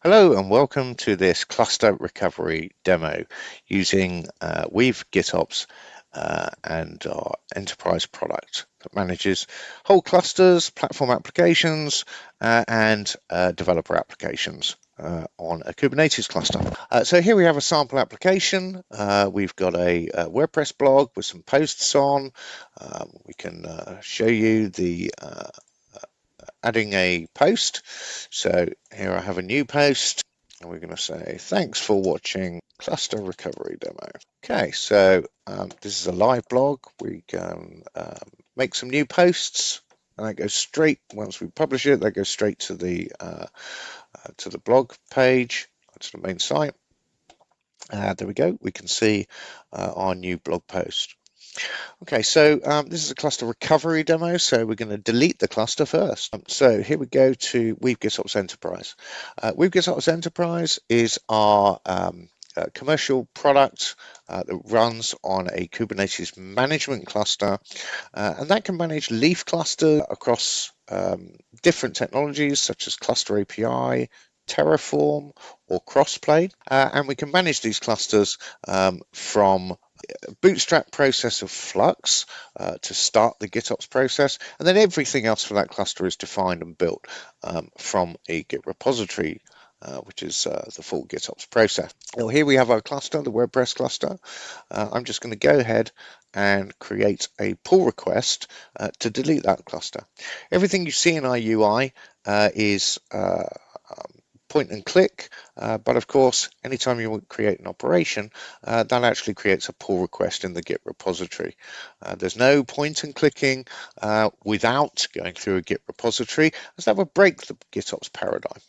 Hello and welcome to this cluster recovery demo using Weave GitOps and our enterprise product that manages whole clusters, platform applications, and developer applications on a Kubernetes cluster. So here we have a sample application. We've got a WordPress blog with some posts on. We can show you the adding a post. So here I have a new post and we're going to say thanks for watching cluster recovery demo. Okay, so this is a live blog. We can make some new posts and that goes straight, once we publish it, that goes straight to the blog page, to the main site. There we go. We can see our new blog post. Okay, so this is a cluster recovery demo, so we're going to delete the cluster first. So here we go to Weave GitOps Enterprise. Weave GitOps Enterprise is our commercial product that runs on a Kubernetes management cluster, and that can manage leaf clusters across different technologies such as Cluster API, Terraform, or Crossplane, and we can manage these clusters from bootstrap process of Flux to start the GitOps process, and then everything else for that cluster is defined and built from a Git repository, which is the full GitOps process. Now here we have our cluster, the WordPress cluster. I'm just going to go ahead and create a pull request to delete that cluster. Everything you see in our UI is point and click, but of course anytime you create an operation that actually creates a pull request in the Git repository. There's no point and clicking without going through a Git repository, as that would break the GitOps paradigm.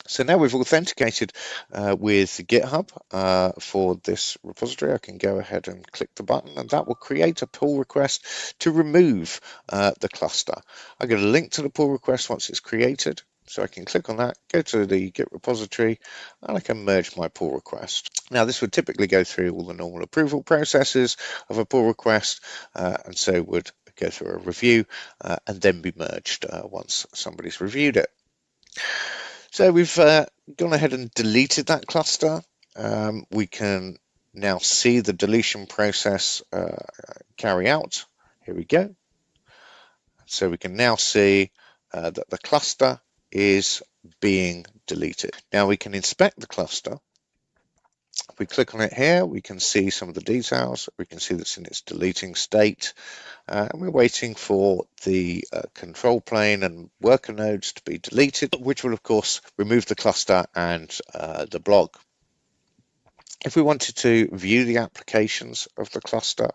So now we've authenticated with GitHub for this repository. I can go ahead and click the button and that will create a pull request to remove the cluster. I get a link to the pull request once it's created. So I can click on that, go to the Git repository, and I can merge my pull request. Now this would typically go through all the normal approval processes of a pull request, and so would go through a review and then be merged once somebody's reviewed it. So we've gone ahead and deleted that cluster. We can now see the deletion process carry out. Here we go. So we can now see that the cluster is being deleted. Now we can inspect the cluster. If we click on it here, we can see some of the details. We can see that's in its deleting state. And we're waiting for the control plane and worker nodes to be deleted, which will of course remove the cluster and the blog. If we wanted to view the applications of the cluster,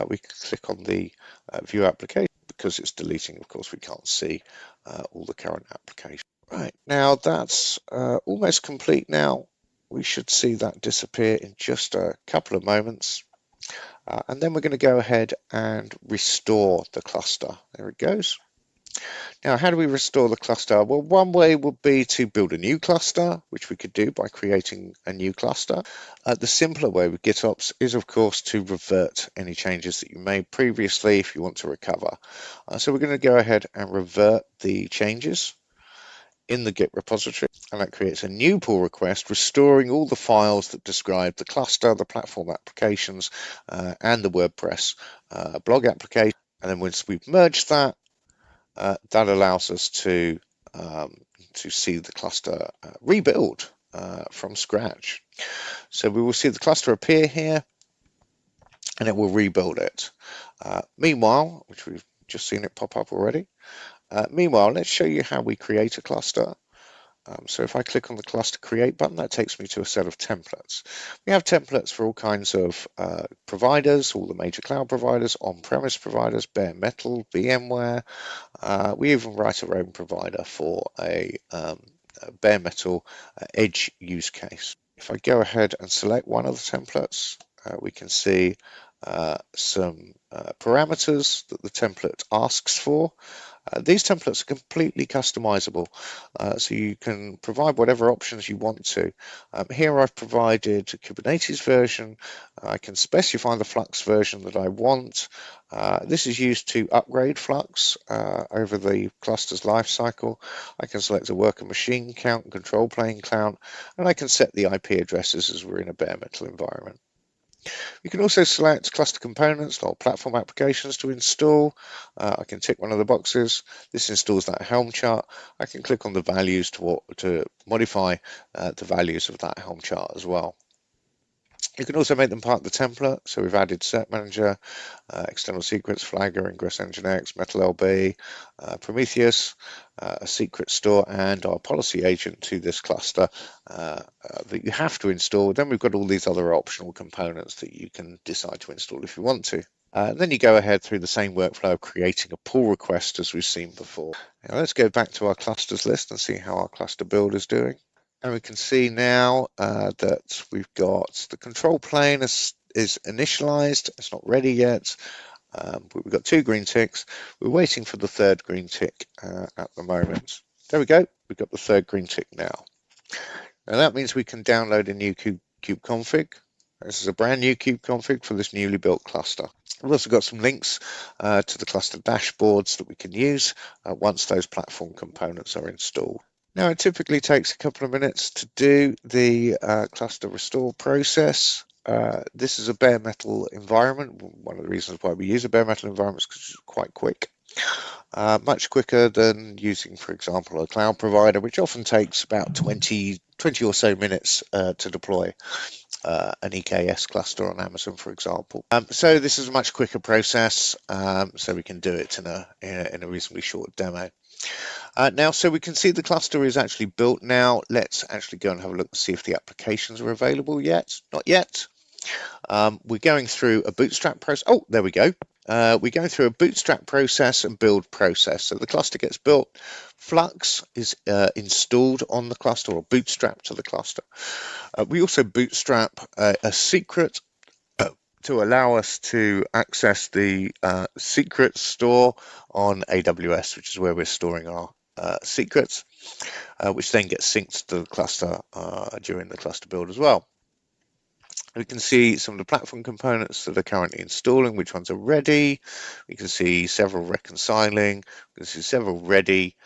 we can click on the view application. Because it's deleting, of course, we can't see all the current applications. Right, now that's almost complete now. We should see that disappear in just a couple of moments. And then we're going to go ahead and restore the cluster. There it goes. Now, how do we restore the cluster? Well, one way would be to build a new cluster, which we could do by creating a new cluster. The simpler way with GitOps is, of course, to revert any changes that you made previously if you want to recover. So we're going to go ahead and revert the changes in the Git repository, and that creates a new pull request restoring all the files that describe the cluster, the platform applications, and the WordPress blog application. And then once we've merged that, that allows us to see the cluster rebuild from scratch. So we will see the cluster appear here, and it will rebuild it. Meanwhile, which we've just seen it pop up already. Meanwhile, let's show you how we create a cluster. So if I click on the cluster create button, that takes me to a set of templates. We have templates for all kinds of providers, all the major cloud providers, on-premise providers, bare metal, VMware. We even write our own provider for a bare metal edge use case. If I go ahead and select one of the templates, we can see some parameters that the template asks for. These templates are completely customizable, so you can provide whatever options you want to. Here I've provided a Kubernetes version. I can specify the Flux version that I want. This is used to upgrade Flux over the cluster's lifecycle. I can select a worker machine count, control plane count, and I can set the IP addresses as we're in a bare metal environment. You can also select cluster components or platform applications to install. I can tick one of the boxes. This installs that Helm chart. I can click on the values to modify the values of that Helm chart as well. You can also make them part of the template. So we've added Cert Manager, External Secrets, Flagger, Ingress Nginx, MetalLB, Prometheus, a secret store, and our policy agent to this cluster that you have to install. Then we've got all these other optional components that you can decide to install if you want to. Then you go ahead through the same workflow of creating a pull request as we've seen before. Now let's go back to our clusters list and see how our cluster build is doing. And we can see now that we've got the control plane is initialized. It's not ready yet, but we've got 2 green ticks. We're waiting for the 3rd green tick at the moment. There we go. We've got the 3rd green tick now. Now that means we can download a new kube config. This is a brand new kube config for this newly built cluster. We've also got some links to the cluster dashboards that we can use once those platform components are installed. Now it typically takes a couple of minutes to do the cluster restore process. This is a bare metal environment. One of the reasons why we use a bare metal environment is because it's quite quick. Much quicker than using, for example, a cloud provider, which often takes about 20 or so minutes to deploy an EKS cluster on Amazon, for example. So this is a much quicker process, so we can do it in a reasonably short demo. Now, so we can see the cluster is actually built now. Let's actually go and have a look and see if the applications are available yet. Not yet. We're going through a bootstrap process. Oh, there we go. We're going through a bootstrap process and build process. So the cluster gets built. Flux is installed on the cluster or bootstrap to the cluster. We also bootstrap a secret to allow us to access the secret store on AWS, which is where we're storing our secrets, which then gets synced to the cluster during the cluster build as well. We can see some of the platform components that are currently installing, which ones are ready. We can see several reconciling. We can see several ready.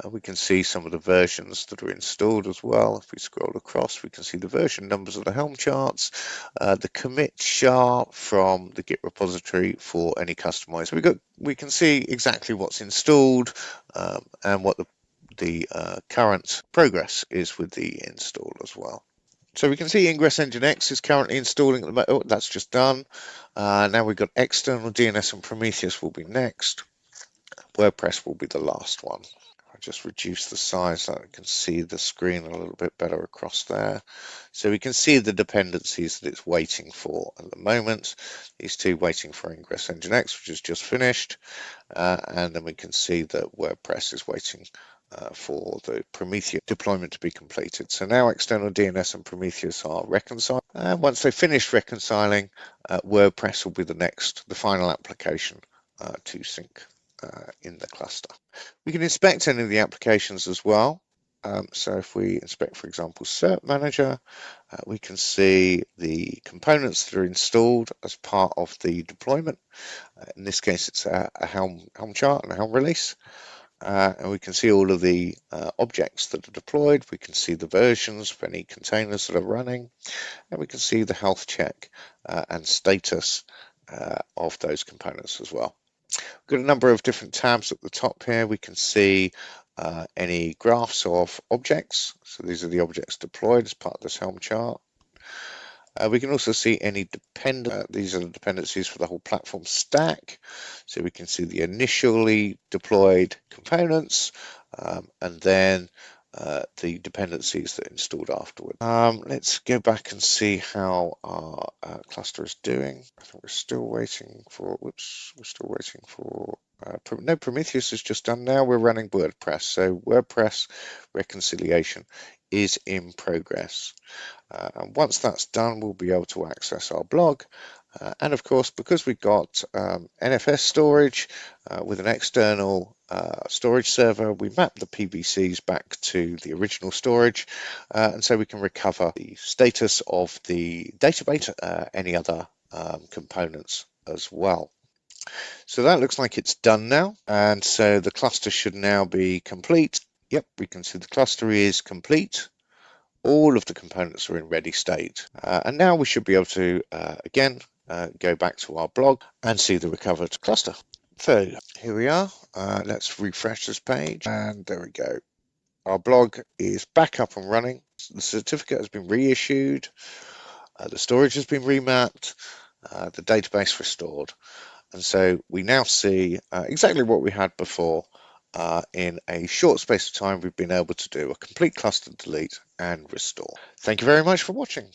We can see some of the versions that are installed as well. If we scroll across, we can see the version numbers of the Helm charts, the commit chart from the Git repository for any customized. We can see exactly what's installed and what the current progress is with the install as well. So we can see Ingress Nginx is currently installing at the moment. Oh, that's just done. Now we've got external DNS and Prometheus will be next. WordPress will be the last one. I'll just reduce the size so I can see the screen a little bit better across there. So we can see the dependencies that it's waiting for at the moment. These two waiting for Ingress Nginx, which is just finished. And then we can see that WordPress is waiting for the Prometheus deployment to be completed. So now external DNS and Prometheus are reconciled. And once they finish reconciling, WordPress will be the final application to sync in the cluster. We can inspect any of the applications as well. So if we inspect, for example, Cert Manager, we can see the components that are installed as part of the deployment. In this case, it's a Helm chart and a Helm release. And we can see all of the objects that are deployed. We can see the versions of any containers that are running, and we can see the health check and status of those components as well. We've got a number of different tabs at the top here. We can see any graphs of objects. So these are the objects deployed as part of this Helm chart. We can also see any these are the dependencies for the whole platform stack. So we can see the initially deployed components and then the dependencies that are installed afterward. Let's go back and see how our cluster is doing. I think we're still waiting for, no, Prometheus is just done now. We're running WordPress. So WordPress reconciliation is in progress. And once that's done, we'll be able to access our blog And of course, because we've got NFS storage with an external storage server, we map the PVCs back to the original storage, and so we can recover the status of the database, any other components as well. So that looks like it's done now, and so the cluster should now be complete. Yep, we can see the cluster is complete. All of the components are in ready state, and now we should be able to again go back to our blog and see the recovered cluster. So here we are. Let's refresh this page, and there we go. Our blog is back up and running. The certificate has been reissued, the storage has been remapped, the database restored. And so we now see exactly what we had before. In a short space of time, we've been able to do a complete cluster delete and restore. Thank you very much for watching.